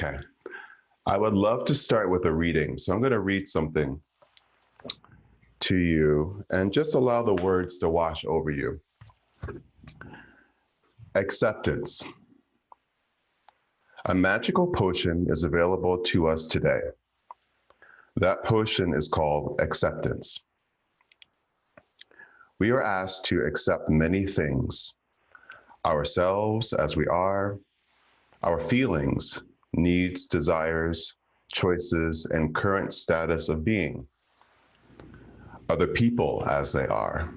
Okay. I would love to start with a reading. So I'm going to read something to you and just allow the words to wash over you. Acceptance. A magical potion is available to us today. That potion is called acceptance. We are asked to accept many things, ourselves as we are, our feelings, needs, desires, choices, and current status of being, other people as they are,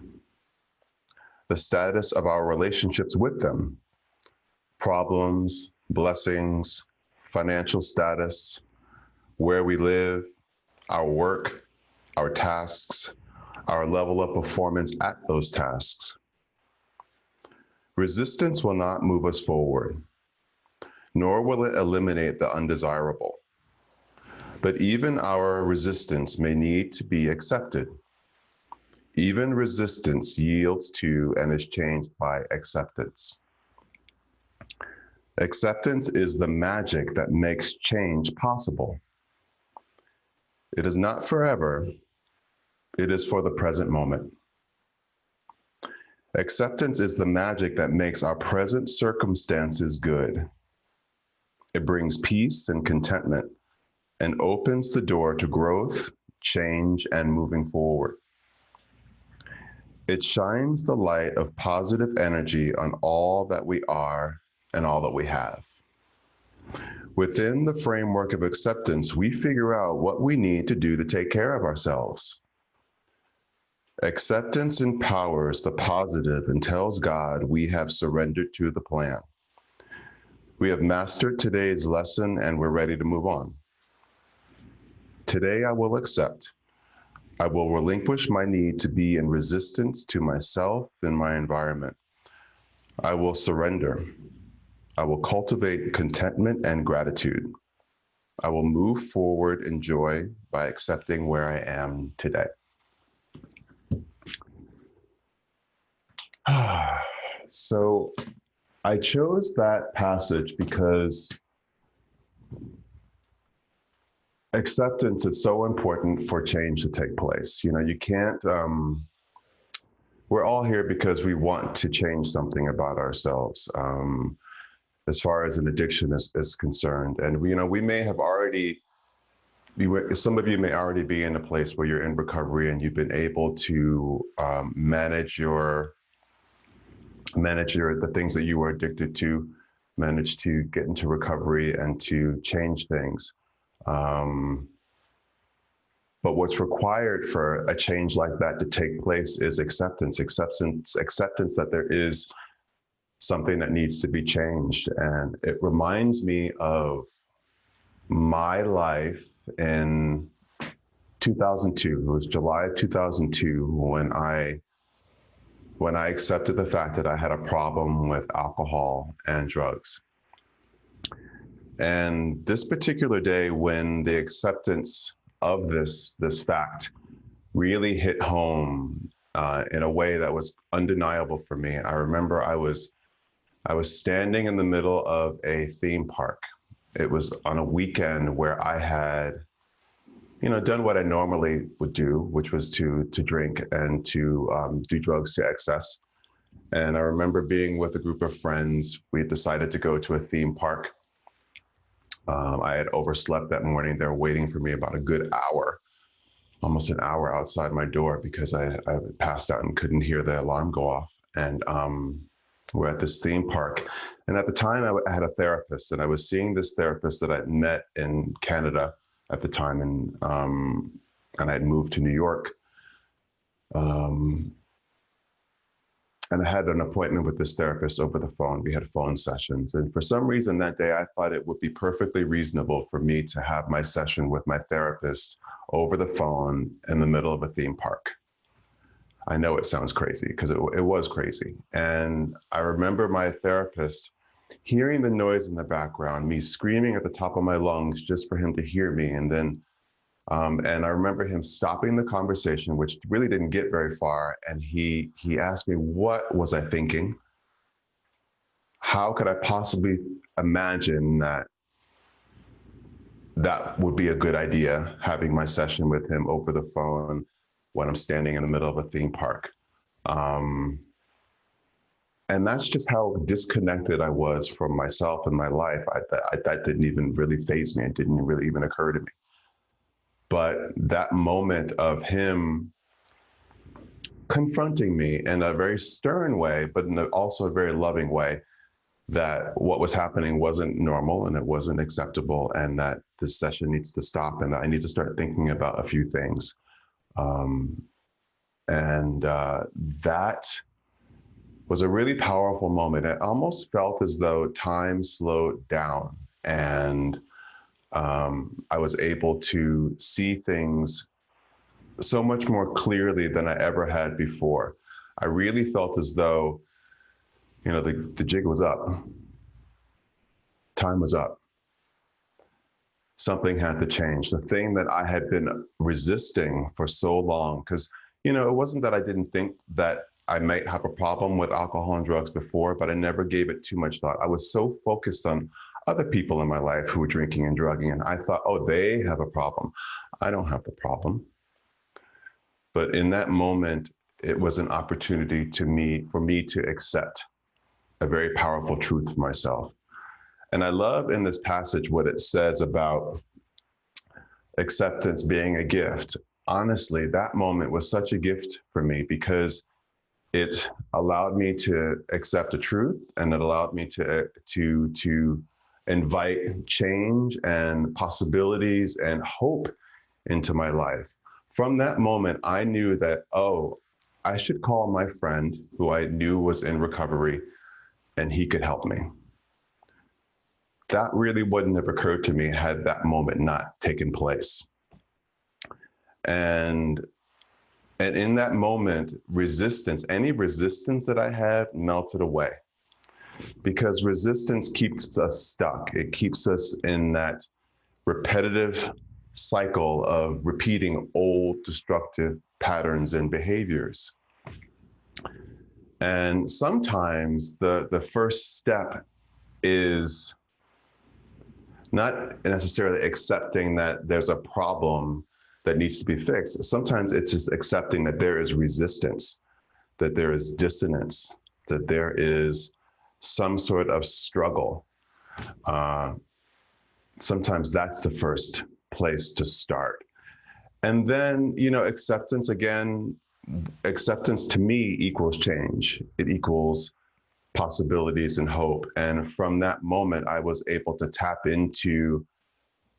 the status of our relationships with them, problems, blessings, financial status, where we live, our work, our tasks, our level of performance at those tasks. Resistance will not move us forward, nor will it eliminate the undesirable. But even our resistance may need to be accepted. Even resistance yields to and is changed by acceptance. Acceptance is the magic that makes change possible. It is not forever, it is for the present moment. Acceptance is the magic that makes our present circumstances good. It brings peace and contentment and opens the door to growth, change, and moving forward. It shines the light of positive energy on all that we are and all that we have. Within the framework of acceptance, we figure out what we need to do to take care of ourselves. Acceptance empowers the positive and tells God we have surrendered to the plan. We have mastered today's lesson and we're ready to move on. Today I will accept. I will relinquish my need to be in resistance to myself and my environment. I will surrender. I will cultivate contentment and gratitude. I will move forward in joy by accepting where I am today. So I chose that passage because acceptance is so important for change to take place. You know, you can't, we're all here because we want to change something about ourselves. As far as an addiction is concerned. And we may have already, some of you may already be in a place where you're in recovery and you've been able to manage the things that you were addicted to, manage to get into recovery and to change things. But what's required for a change like that to take place is acceptance that there is something that needs to be changed. And it reminds me of my life in 2002. It was July of 2002 when I accepted the fact that I had a problem with alcohol and drugs. And this particular day, when the acceptance of this fact really hit home in a way that was undeniable for me, I remember I was standing in the middle of a theme park. It was on a weekend where I had, done what I normally would do, which was to drink and to do drugs to excess. And I remember being with a group of friends. We had decided to go to a theme park. I had overslept that morning. They were waiting for me about a good hour, almost an hour outside my door because I passed out and couldn't hear the alarm go off. And we're at this theme park. And at the time I had a therapist, and I was seeing this therapist that I'd met in Canada at the time. And I had moved to New York. And I had an appointment with this therapist over the phone. We had phone sessions. And for some reason that day, I thought it would be perfectly reasonable for me to have my session with my therapist over the phone in the middle of a theme park. I know it sounds crazy because it was crazy. And I remember my therapist hearing the noise in the background, me screaming at the top of my lungs just for him to hear me. And then, and I remember him stopping the conversation, which really didn't get very far. And he asked me, what was I thinking? How could I possibly imagine that that would be a good idea, having my session with him over the phone when I'm standing in the middle of a theme park. Um, and that's just how disconnected I was from myself and my life. That didn't even really faze me. It didn't really even occur to me. But that moment of him confronting me in a very stern way, but in also a very loving way, that what was happening wasn't normal and it wasn't acceptable, and that this session needs to stop, and that I need to start thinking about a few things. Um, and that was a really powerful moment. It almost felt as though time slowed down, and I was able to see things so much more clearly than I ever had before. I really felt as though, the jig was up. Time was up. Something had to change. The thing that I had been resisting for so long, because, it wasn't that I didn't think that I might have a problem with alcohol and drugs before, but I never gave it too much thought. I was so focused on other people in my life who were drinking and drugging, and I thought, oh, they have a problem. I don't have the problem. But in that moment, it was an opportunity for me to accept a very powerful truth for myself. And I love in this passage what it says about acceptance being a gift. Honestly, that moment was such a gift for me because it allowed me to accept the truth, and it allowed me to invite change and possibilities and hope into my life. From that moment, I knew that, oh, I should call my friend who I knew was in recovery, and he could help me. That really wouldn't have occurred to me had that moment not taken place. And in that moment, any resistance that I had melted away, because resistance keeps us stuck. It keeps us in that repetitive cycle of repeating old destructive patterns and behaviors. And sometimes the first step is not necessarily accepting that there's a problem that needs to be fixed. Sometimes it's just accepting that there is resistance, that there is dissonance, that there is some sort of struggle. Sometimes that's the first place to start. And then, acceptance to me equals change. It equals possibilities and hope. And from that moment, I was able to tap into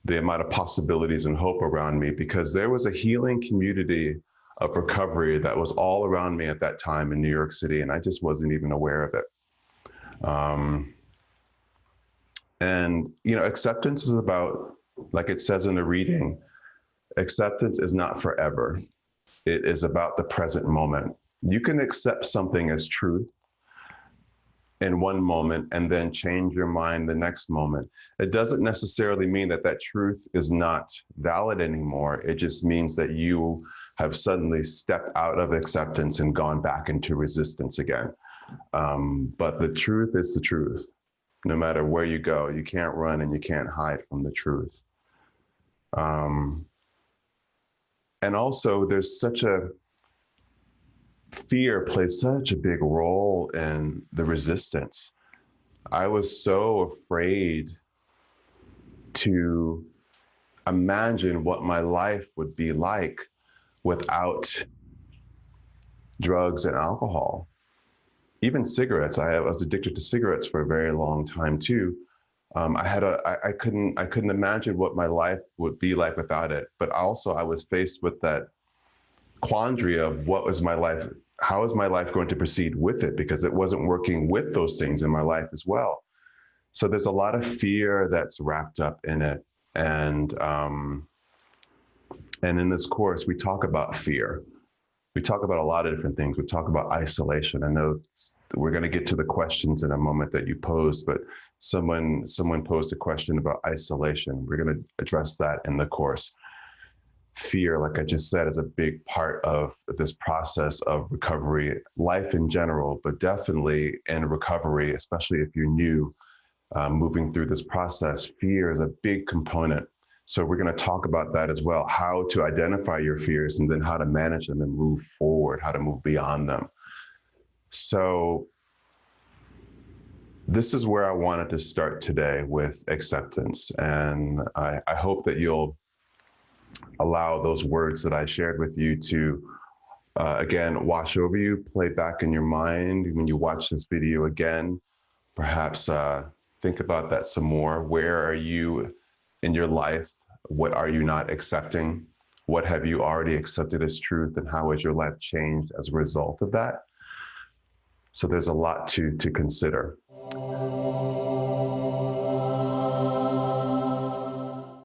the amount of possibilities and hope around me, because there was a healing community of recovery that was all around me at that time in New York City, and I just wasn't even aware of it. And acceptance is about, like it says in the reading, acceptance is not forever. It is about the present moment. You can accept something as truth in one moment and then change your mind the next moment. It doesn't necessarily mean that that truth is not valid anymore. It just means that you have suddenly stepped out of acceptance and gone back into resistance again. But the truth is the truth. No matter where you go, you can't run and you can't hide from the truth. And also, there's such a fear plays such a big role in the resistance. I was so afraid to imagine what my life would be like without drugs and alcohol. Even cigarettes. I was addicted to cigarettes for a very long time too. I couldn't imagine what my life would be like without it. But also I was faced with that quandary of what was my life, how is my life going to proceed with it? Because it wasn't working with those things in my life as well. So there's a lot of fear that's wrapped up in it. And in this course, we talk about fear. We talk about a lot of different things. We talk about isolation. I know we're going to get to the questions in a moment that you posed, but someone posed a question about isolation. We're going to address that in the course. Fear, like I just said, is a big part of this process of recovery, life in general, but definitely in recovery, especially if you're new, moving through this process. Fear is a big component So we're going to talk about that as well, how to identify your fears and then how to manage them and move forward, how to move beyond them. So this is where I wanted to start today, with acceptance. And I hope that you'll allow those words that I shared with you to, again, wash over you, play back in your mind when you watch this video again. Perhaps think about that some more. Where are you in your life? What are you not accepting? What have you already accepted as truth, and how has your life changed as a result of that? So there's a lot to consider.